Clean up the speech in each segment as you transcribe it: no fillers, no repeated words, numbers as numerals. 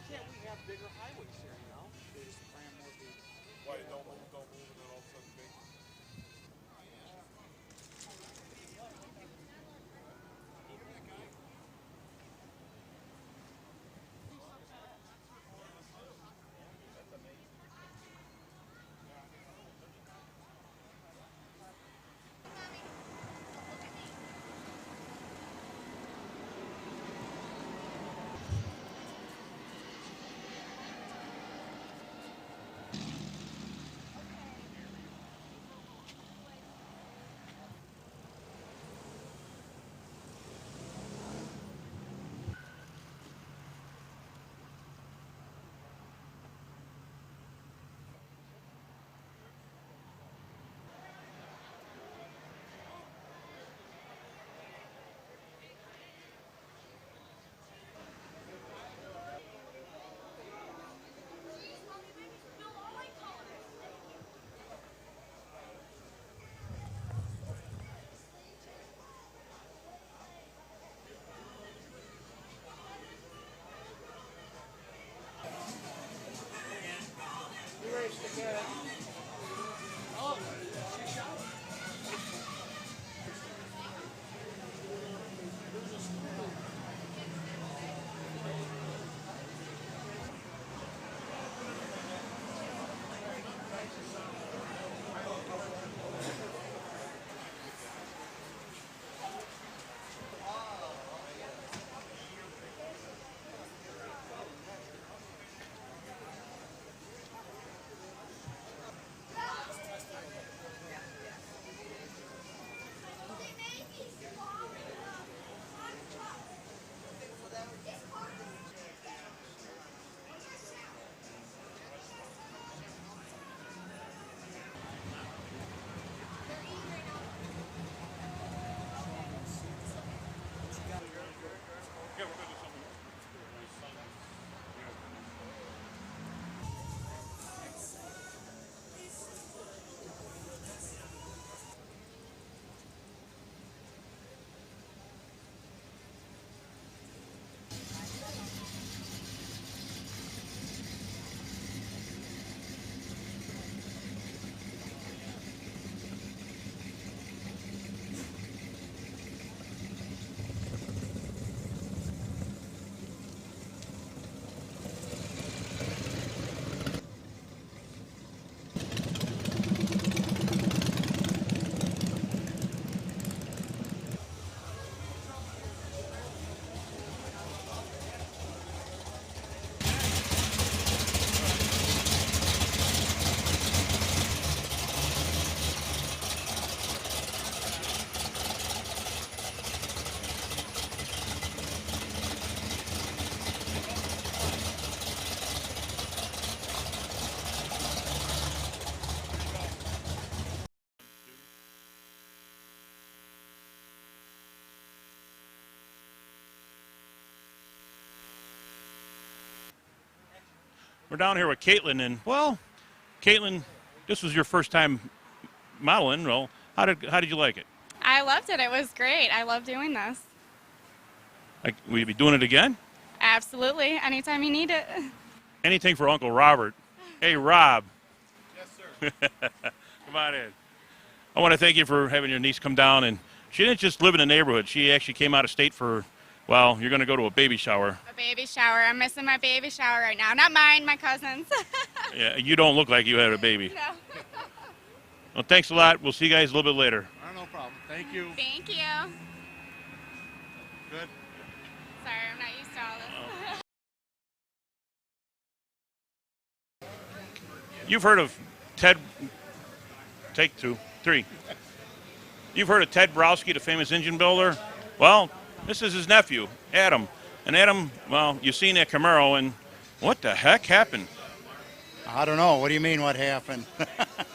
can't we have bigger highways here, you know? They just cram more people. Why, don't move, and then all of a sudden big? Yeah, we're gonna do something. We're down here with Caitlin, and well, Caitlin, this was your first time modeling. Well, how did you like it? I loved it. It was great. I love doing this. Like, will you be doing it again? Absolutely. Anytime you need it. Anything for Uncle Robert. Hey, Rob. Yes, sir. Come on in. I want to thank you for having your niece come down, and she didn't just live in the neighborhood. She actually came out of state for, well, you're going to go to a baby shower. A baby shower. I'm missing my baby shower right now. Not mine, my cousin's. Yeah, you don't look like you had a baby. No. Well, thanks a lot. We'll see you guys a little bit later. No problem. Thank you. Thank you. Good. Sorry, I'm not used to all this. You've heard of Ted, take two, three. You've heard of Ted Browski, the famous engine builder? Well, this is his nephew, Adam. And Adam, well, you've seen that Camaro, and what the heck happened? I don't know. What do you mean, what happened?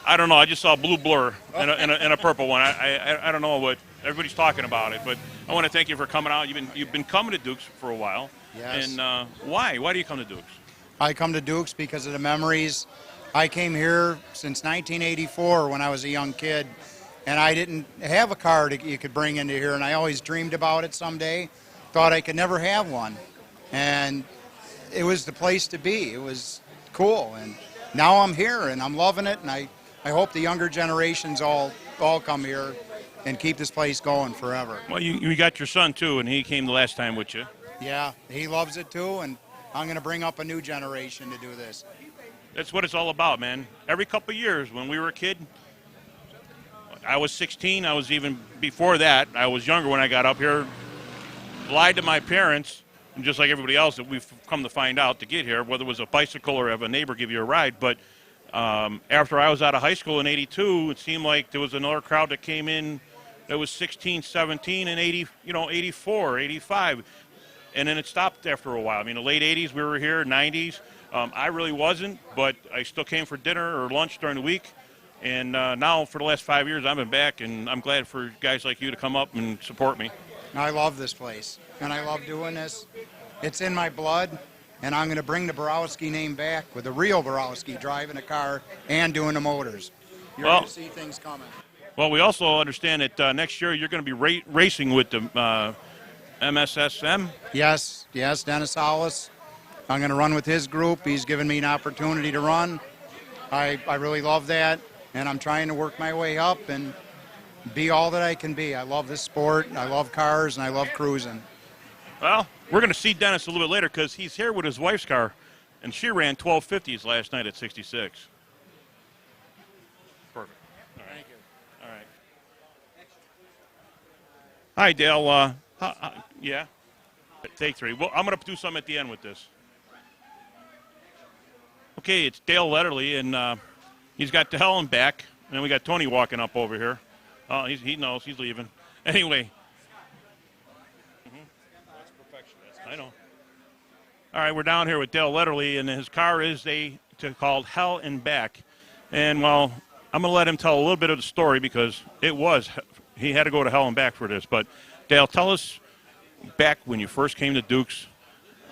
I don't know. I just saw a blue blur and a purple one. I don't know what everybody's talking about it, but I want to thank you for coming out. You've been coming to Dukes for a while. Yes. And why? Why do you come to Dukes? I come to Dukes because of the memories. I came here since 1984 when I was a young kid, and I didn't have a car that you could bring into here, and I always dreamed about it someday. Thought I could never have one. And it was the place to be. It was cool, and now I'm here and I'm loving it, and I hope the younger generations all come here and keep this place going forever. Well, you got your son too, and he came the last time with you. Yeah, he loves it too, and I'm going to bring up a new generation to do this. That's what it's all about, man. Every couple of years, when we were a kid, I was 16. I was even before that. I was younger when I got up here. Lied to my parents, and just like everybody else that we've come to find out to get here, whether it was a bicycle or have a neighbor give you a ride. But after I was out of high school in '82, it seemed like there was another crowd that came in that was 16, 17, and 84, 85. And then it stopped after a while. I mean, the late 80s, we were here, 90s. I really wasn't, but I still came for dinner or lunch during the week. And now for the last 5 years, I've been back, and I'm glad for guys like you to come up and support me. I love this place, and I love doing this. It's in my blood, and I'm going to bring the Borowski name back with the real Borowski driving a car and doing the motors. You're going to see things coming. Well, we also understand that next year you're going to be racing with the MSSM. Yes, Dennis Hollis. I'm going to run with his group. He's given me an opportunity to run. I really love that, and I'm trying to work my way up and be all that I can be. I love this sport, I love cars, and I love cruising. Well, we're going to see Dennis a little bit later because he's here with his wife's car, and she ran 1250s last night at 66. Perfect. All right. Thank you. All right. Hi, Dale. Yeah? Take three. Well, I'm going to do something at the end with this. Okay, it's Dale Letterly, and he's got the hell and back. And then we got Tony walking up over here. Oh, he knows. He's leaving. Anyway. That's perfection. I know. All right, we're down here with Dale Letterly, and his car is called Hell and Back. And, well, I'm going to let him tell a little bit of the story because he had to go to hell and back for this. But, Dale, tell us back when you first came to Dukes.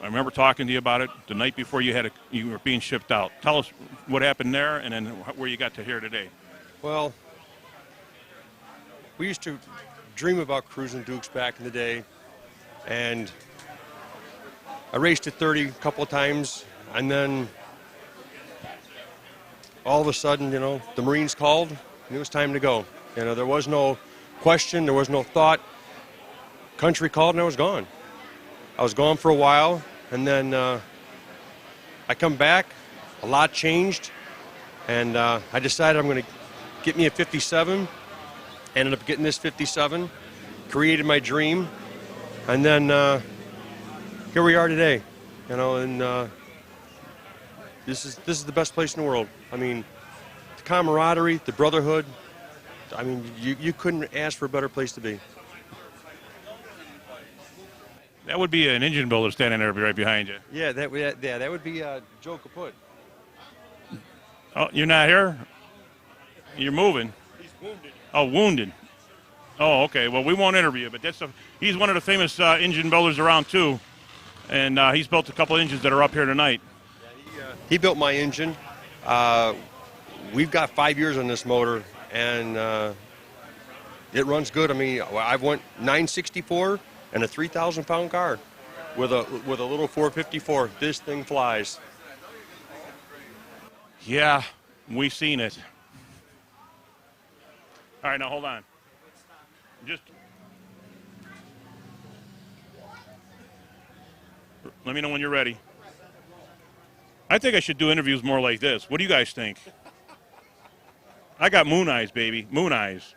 I remember talking to you about it the night before you were being shipped out. Tell us what happened there and then where you got to here today. Well, we used to dream about cruising Dukes back in the day, and I raced at 30 a couple of times, and then all of a sudden, the Marines called, and it was time to go. There was no question, there was no thought. Country called, and I was gone. I was gone for a while, and then I come back, a lot changed, and I decided I'm going to get me a 57. Ended up getting this 57, created my dream, and then here we are today. And this is the best place in the world. I mean, the camaraderie, the brotherhood. I mean, you couldn't ask for a better place to be. That would be an engine builder standing there right behind you. Yeah, that would be Joe Kaput. Oh, you're not here? You're moving. He's wounded. Oh, wounded. Oh, okay. Well, we won't interview you, but he's one of the famous engine builders around, too. And he's built a couple engines that are up here tonight. Yeah, he built my engine. We've got 5 years on this motor, and it runs good. I mean, I've went 964 and a 3,000-pound car with a little 454. This thing flies. Yeah, we've seen it. All right, now hold on. Just let me know when you're ready. I think I should do interviews more like this. What do you guys think? I got moon eyes, baby. Moon eyes.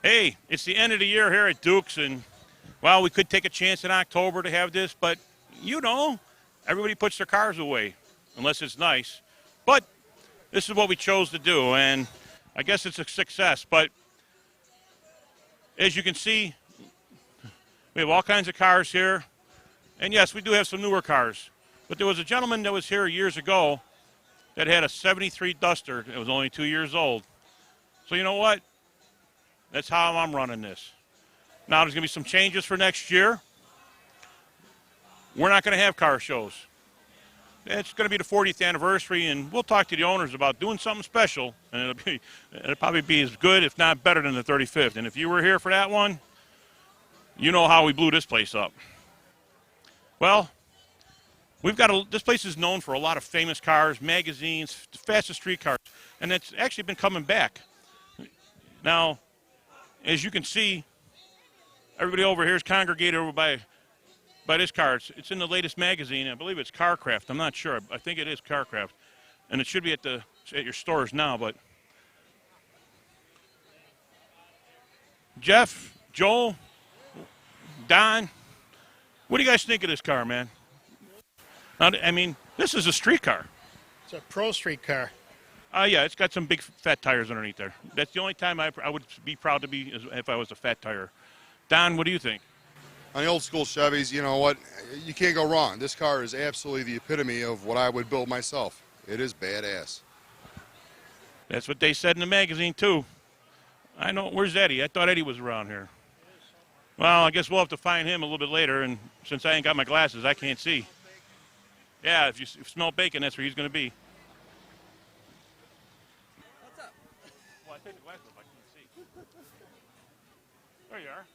Hey, it's the end of the year here at Dukes, and, well, we could take a chance in October to have this, but, everybody puts their cars away, unless it's nice. But this is what we chose to do, and I guess it's a success. But as you can see, we have all kinds of cars here. And, yes, we do have some newer cars. But there was a gentleman that was here years ago that had a 73 Duster. It was only 2 years old. So you know what? That's how I'm running this. Now, there's going to be some changes for next year. We're not going to have car shows. It's going to be the 40th anniversary, and we'll talk to the owners about doing something special, and it'll probably be as good, if not better, than the 35th. And if you were here for that one, you know how we blew this place up. Well, this place is known for a lot of famous cars, magazines, fastest street cars, and it's actually been coming back. Now, as you can see, everybody over here is congregated over by this car. It's in the latest magazine. I believe it's CarCraft. I'm not sure. I think it is CarCraft, and it should be at your stores now. But Jeff, Joel, Don, what do you guys think of this car, man? I mean, this is a street car. It's a pro street car. Yeah, it's got some big fat tires underneath there. That's the only time I would be proud to be if I was a fat tire. Don, what do you think? On the old school Chevys, you know what? You can't go wrong. This car is absolutely the epitome of what I would build myself. It is badass. That's what they said in the magazine, too. I know. Where's Eddie? I thought Eddie was around here. Well, I guess we'll have to find him a little bit later, and since I ain't got my glasses, I can't see. Yeah, if you smell bacon, that's where he's going to be. What's up? Well, I take the glasses off. I can't see. There you are.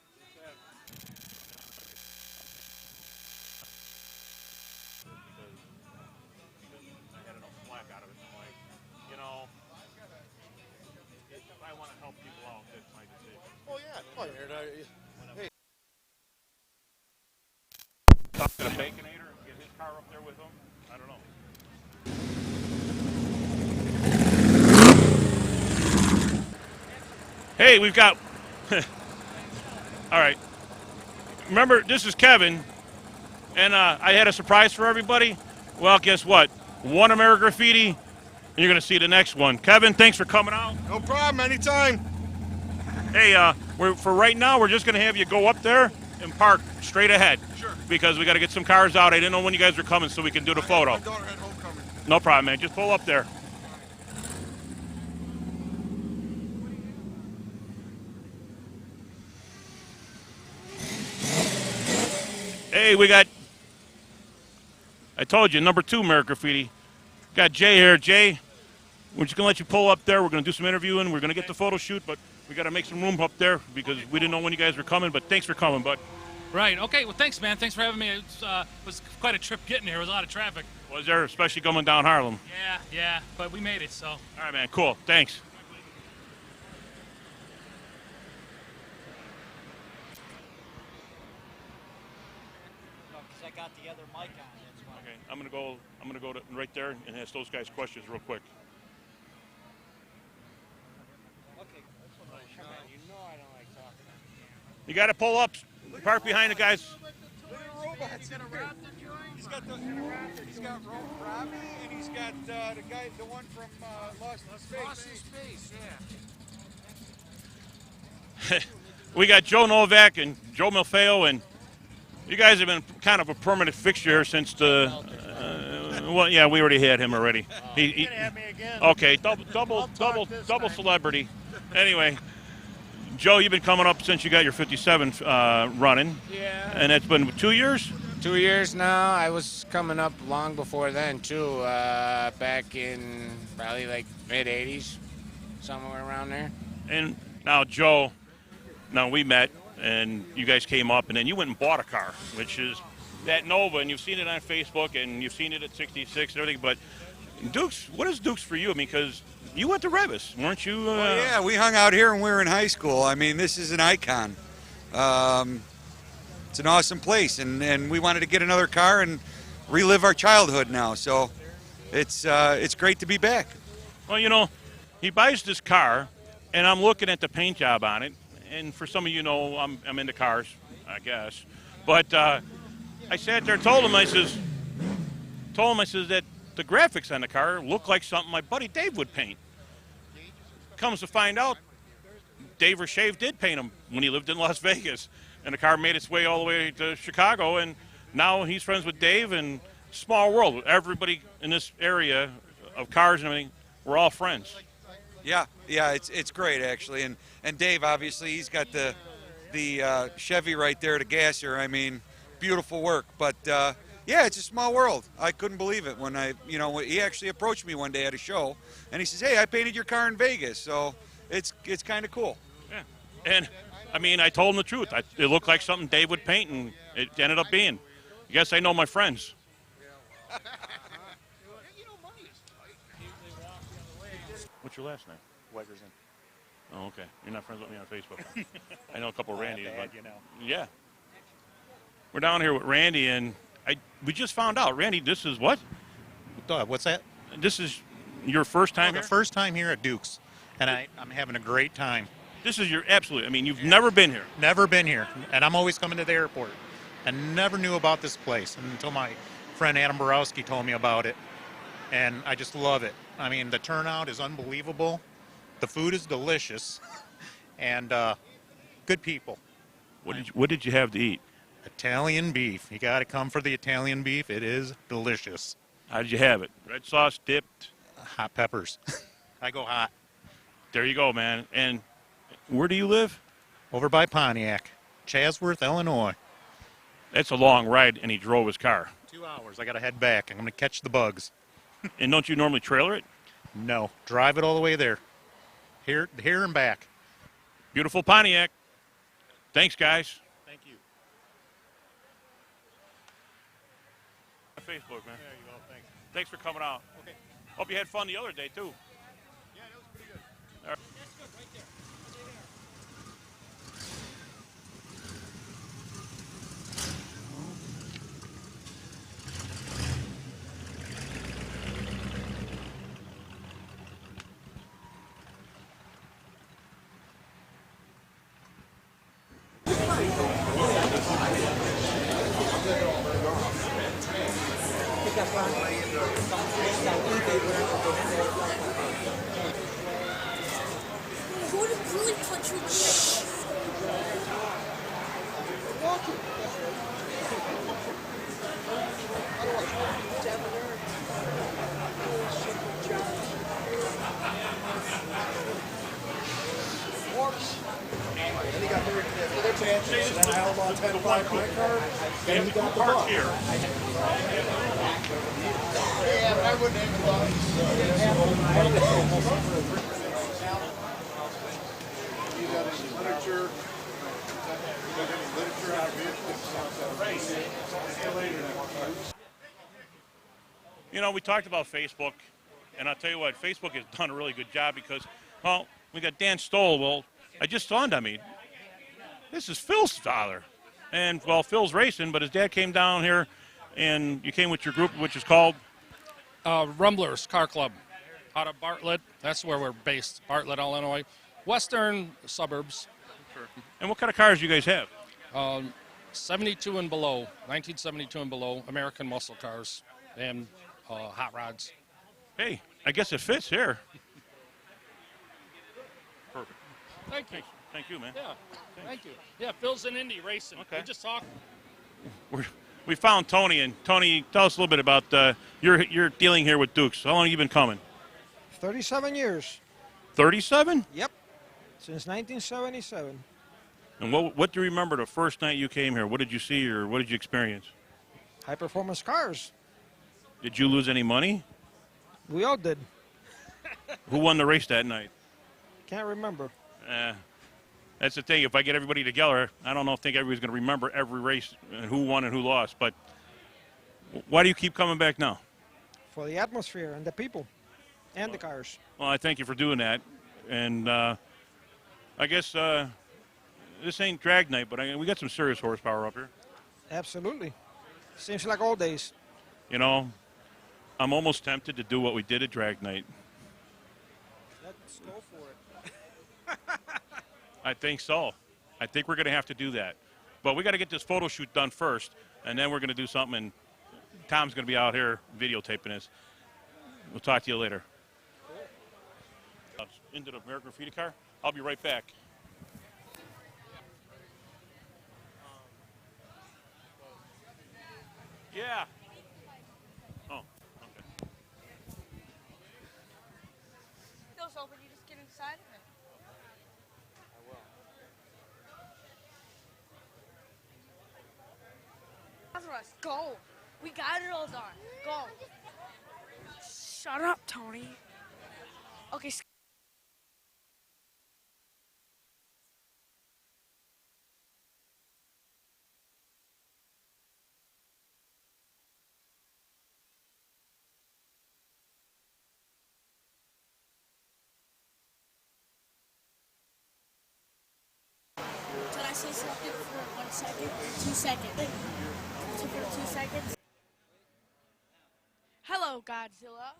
I had enough slack out of it. I'm like, if I want to help people out, that's my decision. Oh, yeah. Hey. Talk to the Baconator and get his car up there with him. I don't know. Hey, we've got. All right. Remember, this is Kevin, and I had a surprise for everybody. Well, guess what? One AmeriGraffiti, and you're going to see the next one. Kevin, thanks for coming out. No problem, anytime. Hey, for right now, we're just going to have you go up there and park straight ahead. Sure. Because we got to get some cars out. I didn't know when you guys were coming, so we can do the photo. My daughter had homecoming. No problem, man. Just pull up there. Hey, I told you, number 2 AmeriGraffiti. Got Jay here. Jay, we're just going to let you pull up there. We're going to do some interviewing. We're going to get the photo shoot, but we got to make some room up there because we didn't know when you guys were coming, but thanks for coming, bud. Right. Okay. Well, thanks, man. Thanks for having me. It was quite a trip getting here. There was a lot of traffic. Was there, especially coming down Harlem? Yeah. But we made it, so. All right, man. Cool. Thanks. Because I got the other mic on. That's why. Okay, I'm gonna go right there and ask those guys questions real quick. Okay. Come on, you know I don't like talking. You got to pull up, park behind the guys. Look at robots. He's got a Raptor joint. He's got He's got Robbie, and he's got the one from Lost in Space. Lost in Space, yeah. We got Joe Novak and Joe Milfeo, and you guys have been kind of a permanent fixture here since the. Well, yeah, we already had him already. He Have me again. okay, double celebrity. Anyway, Joe, you've been coming up since you got your 57 running. Yeah. And it's been 2 years? 2 years now. I was coming up long before then, too. Back in probably like mid-'80s, somewhere around there. And now, Joe, we met, and you guys came up, and then you went and bought a car, which is that Nova, and you've seen it on Facebook, and you've seen it at 66 and everything. But Dukes, what is Dukes for you? I mean, because you went to Revis, weren't you? Well, yeah, we hung out here when we were in high school. I mean, this is an icon. It's an awesome place, and we wanted to get another car and relive our childhood now. So it's great to be back. Well, he buys this car, and I'm looking at the paint job on it, and for some of you know, I'm into cars, I guess. But I sat there and told him, I says that the graphics on the car look like something my buddy Dave would paint. Comes to find out, Dave Rashave did paint them when he lived in Las Vegas. And the car made its way all the way to Chicago, and now he's friends with Dave, and small world. Everybody in this area of cars and everything, we're all friends. Yeah, it's great actually, and Dave obviously he's got the Chevy right there to Gasser. I mean, beautiful work. But yeah, it's a small world. I couldn't believe it when he actually approached me one day at a show, and he says, "Hey, I painted your car in Vegas," so it's kind of cool. Yeah, and I mean, I told him the truth. It looked like something Dave would paint, and it ended up being. I guess I know my friends. What's your last name? Wegerson. Oh, okay. You're not friends with me on Facebook. I know a couple of Randy's. Bad, you know. Yeah. We're down here with Randy, and we just found out, Randy, this is what? What's that? This is your first time here? The first time here at Duke's, and I'm having a great time. This is your absolute, I mean, you've never been here. Never been here, and I'm always coming to the airport. And never knew about this place until my friend Adam Borowski told me about it, and I just love it. I mean, the turnout is unbelievable. The food is delicious, and good people. What did you have to eat? Italian beef. You got to come for the Italian beef. It is delicious. How did you have it? Red sauce, dipped? Hot peppers. I go hot. There you go, man. And where do you live? Over by Pontiac, Chatsworth, Illinois. That's a long ride, and he drove his car. 2 hours. I got to head back. I'm going to catch the bugs. And don't you normally trailer it? No. Drive it all the way there. Here and back. Beautiful Pontiac. Thanks, guys. Thank you. Facebook, man. There you go. Thanks. Thanks for coming out. Okay. Hope you had fun the other day, too. Yeah, that was pretty good. All right. That's good right there. Park here. Yeah, but I wouldn't even You got any literature? You got any literature on vehicles? You know, we talked about Facebook, and I'll tell you what, Facebook has done a really good job because, well, we got Dan Stoll. Well, I just dawned on me, this is Phil's father. And, well, Phil's racing, but his dad came down here, and you came with your group, which is called? Rumblers Car Club out of Bartlett. That's where we're based, Bartlett, Illinois. Western suburbs. And what kind of cars do you guys have? 72 and below, 1972 and below, American muscle cars and hot rods. Hey, I guess it fits here. Perfect. Thank you. Thank you, man. Yeah, thank you. Yeah, Phil's in Indy racing. Okay. We just talked. We found Tony, and Tony, tell us a little bit about your dealing here with Dukes. How long have you been coming? 37 years. 37? Yep. Since 1977. And what do you remember the first night you came here? What did you see or what did you experience? High performance cars. Did you lose any money? We all did. Who won the race that night? Can't remember. That's the thing. If I get everybody together, I don't think everybody's going to remember every race and who won and who lost. But why do you keep coming back now? For the atmosphere and the people and the cars. Well, I thank you for doing that. And I guess this ain't drag night, but we got some serious horsepower up here. Absolutely. Seems like old days. You know, I'm almost tempted to do what we did at drag night. Let's go for it. I think so. I think we're going to have to do that. But we got to get this photo shoot done first, and then we're going to do something. And Tom's going to be out here videotaping this. We'll talk to you later. Into the American Graffiti car. I'll be right back. Yeah. Oh, okay. Door's open, you just get inside of it. I will. Lazarus, go. We got it all done. Go. Shut up, Tony. Okay. Can I say something for 1 second? 2 seconds. For 2 seconds. Hello, Godzilla.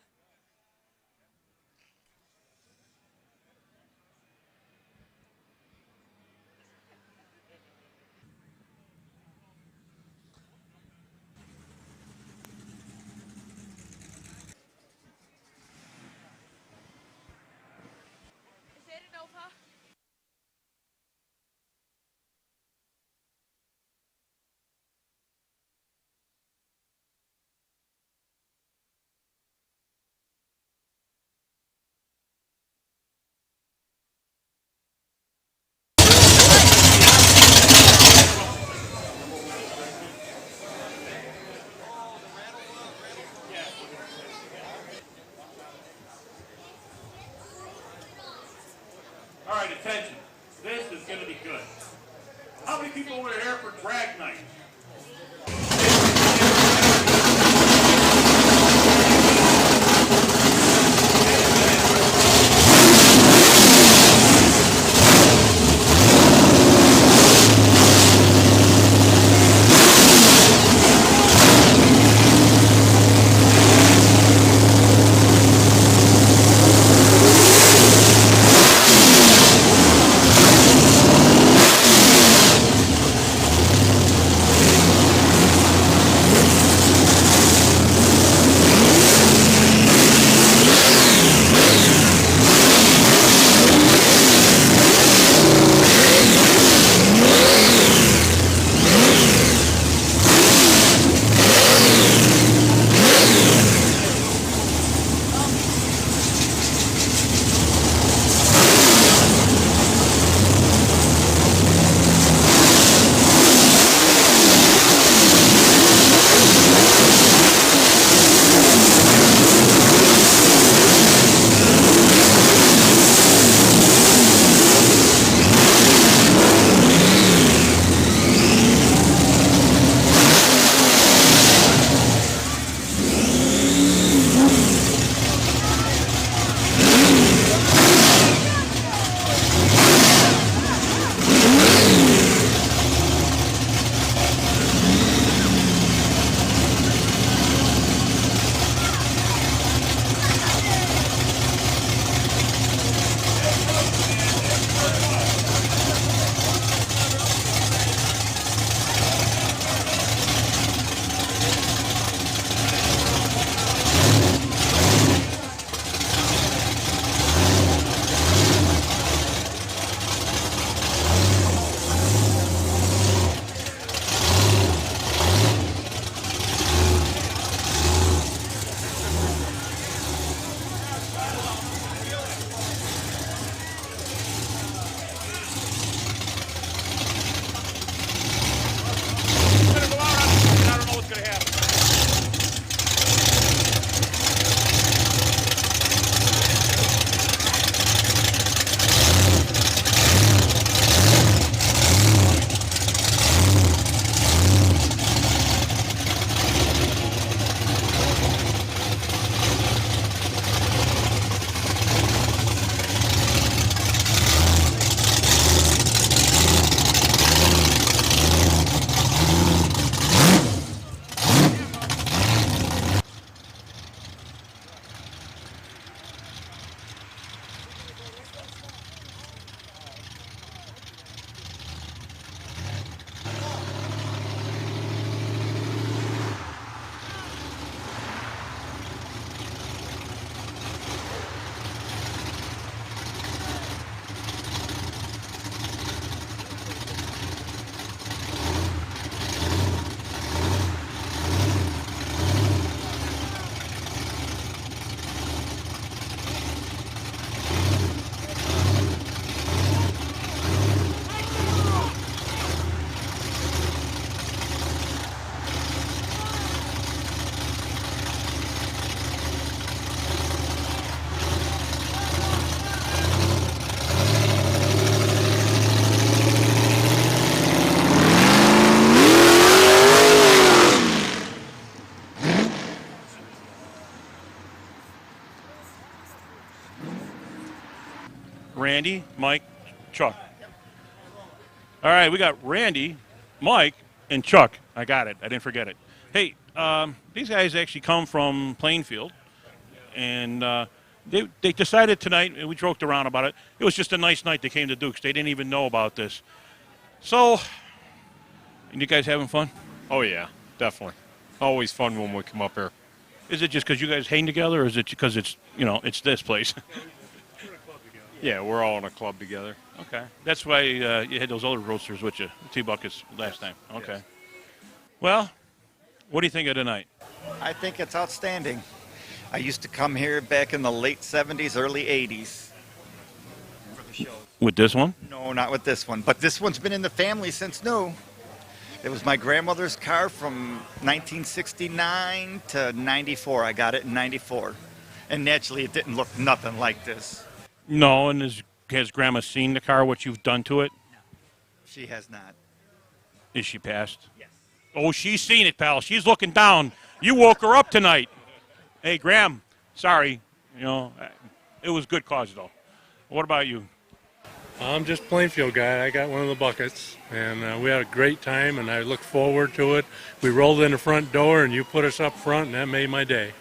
Is it an Nova? Randy, Mike, Chuck. All right, we got Randy, Mike, and Chuck. I got it. I didn't forget it. Hey, these guys actually come from Plainfield, and they decided tonight, and we joked around about it, it was just a nice night they came to Dukes. They didn't even know about this. So, you guys having fun? Oh, yeah, definitely. Always fun when we come up here. Is it just because you guys hang together, or is it because it's, it's this place? Yeah, we're all in a club together. Okay. That's why you had those other roasters with you, T-Buckets, last time. Okay. Yes. Well, what do you think of tonight? I think it's outstanding. I used to come here back in the late 70s, early 80s for the show. With this one? No, not with this one. But this one's been in the family since new. It was my grandmother's car from 1969 to 94. I got it in 94. And naturally, it didn't look nothing like this. No, and has Grandma seen the car, what you've done to it? No, she has not. Is she passed? Yes. Oh, she's seen it, pal. She's looking down. You woke her up tonight. Hey, Graham, sorry. It was good cause, though. What about you? I'm just Plainfield guy. I got one of the buckets, and we had a great time, and I look forward to it. We rolled in the front door, and you put us up front, and that made my day.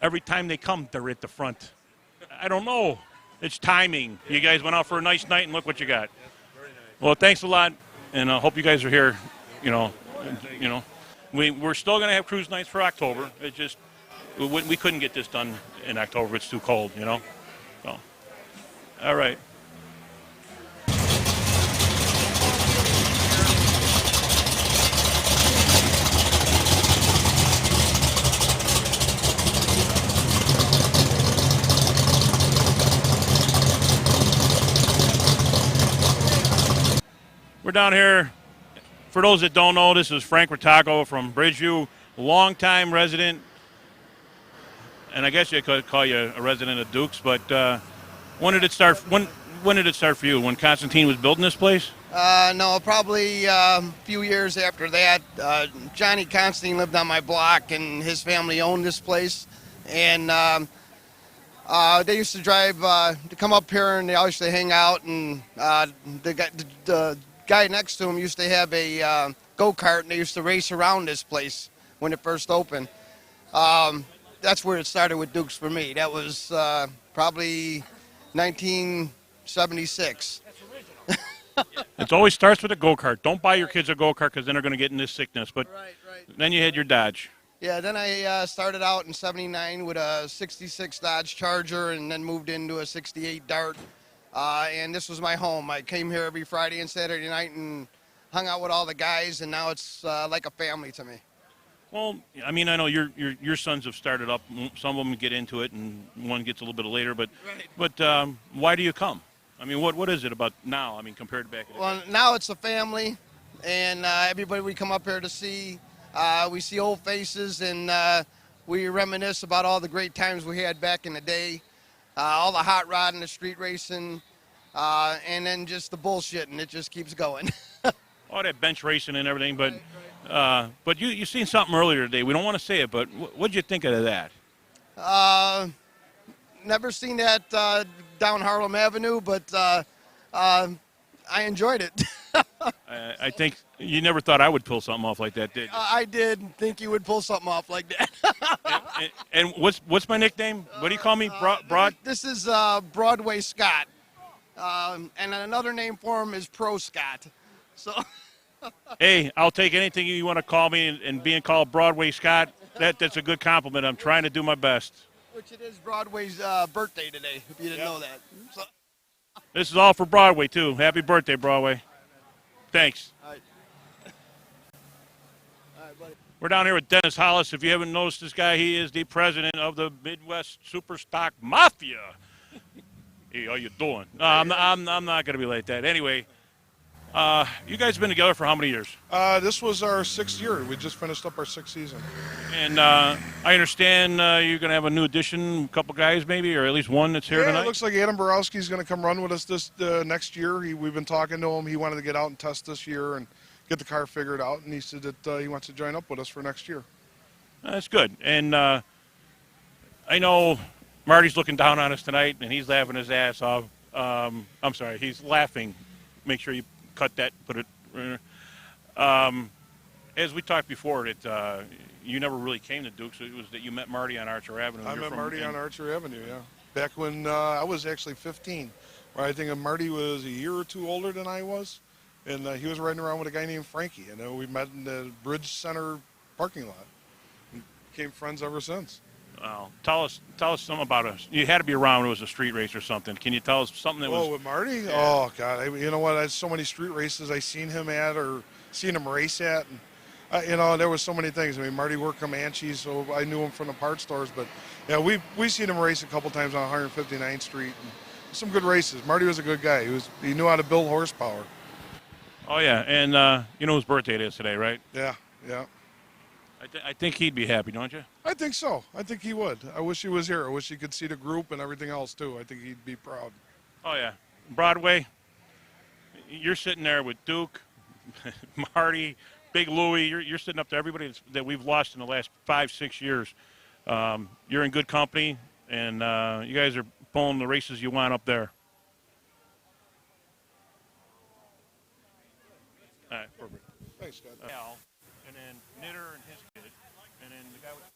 Every time they come, they're at the front. I don't know. It's timing. You guys went out for a nice night, and look what you got. Well, thanks a lot, and I hope you guys are here. We're still going to have cruise nights for October. It just we couldn't get this done in October. It's too cold, So, all right. We're down here. For those that don't know, this is Frank Ratago from Bridgeview, longtime resident, and I guess you could call you a resident of Dukes. But when did it start? When did it start for you? When Constantine was building this place? No, probably a few years after that. Johnny Constantine lived on my block, and his family owned this place, and they used to drive to come up here, and they always used to hang out, and the guy next to him used to have a go-kart, and they used to race around this place when it first opened. That's where it started with Dukes for me. That was probably 1976. It always starts with a go-kart. Don't buy your kids a go-kart because then they're going to get in this sickness. But then you had your Dodge. Yeah, then I started out in 79 with a 66 Dodge Charger, and then moved into a 68 Dart. And this was my home. I came here every Friday and Saturday night and hung out with all the guys, and now it's like a family to me. Well, I mean, I know your sons have started up. Some of them get into it, and one gets a little bit later. But why do you come? I mean, what is it about now? I mean, compared to back in the day? Well, now it's a family, and everybody we come up here to see. We see old faces, and we reminisce about all the great times we had back in the day. All the hot rodding, the street racing, and then just the bullshit, and it just keeps going. All that bench racing and everything, but you seen something earlier today. We don't want to say it, but what'd you think of that? Never seen that down Harlem Avenue, but I enjoyed it. I think you never thought I would pull something off like that, did you? I did think you would pull something off like that. and what's my nickname? What do you call me? Broad? This is Broadway Scott, and another name for him is Pro Scott. So. Hey, I'll take anything you want to call me, and being called Broadway Scott, that's a good compliment. I'm trying to do my best. Which it is Broadway's birthday today, if you didn't know that. So. This is all for Broadway, too. Happy birthday, Broadway. Thanks. All right. All right, buddy. We're down here with Dennis Hollis. If you haven't noticed this guy, he is the president of the Midwest Superstock Mafia. Hey, how you doing? No, I'm not going to be like that. Anyway, you guys have been together for how many years? This was our 6th year. We just finished up our 6th season. And I understand you're going to have a new addition, a couple guys maybe, or at least one that's here tonight? It looks like Adam Borowski is going to come run with us this next year. We've been talking to him. He wanted to get out and test this year and get the car figured out, and he said that he wants to join up with us for next year. That's good. And I know Marty's looking down on us tonight, and he's laughing his ass off. I'm sorry, he's laughing. Make sure you cut that, put it. As we talked before, that you never really came to Dukes. It was that you met Marty on Archer Avenue. I You're met from- Marty on Archer Avenue, yeah. Back when I was actually 15. Where I think Marty was a year or two older than I was. And he was riding around with a guy named Frankie. And we met in the Bridge Center parking lot. And became friends ever since. Well, tell us something about us. You had to be around when it was a street race or something. Can you tell us something that was? Oh, with Marty? Yeah. Oh, God. You know what? I had so many street races I seen him at or seen him race at. And, you know, there was so many things. I mean, Marty worked Comanche, so I knew him from the parts stores. But, yeah, we seen him race a couple times on 159th Street. And some good races. Marty was a good guy. He knew how to build horsepower. Oh, yeah. And you know whose birthday it is today, right? Yeah, yeah. I think he'd be happy, don't you? I think so. I think he would. I wish he was here. I wish he could see the group and everything else, too. I think he'd be proud. Oh, yeah. Broadway, you're sitting there with Duke, Marty, Big Louie. You're sitting up to everybody that we've lost in the last 5-6 years. You're in good company, and you guys are pulling the races you want up there. All right, perfect. Thanks, Scott. Al, and then Knitter and his kid, and then the guy with the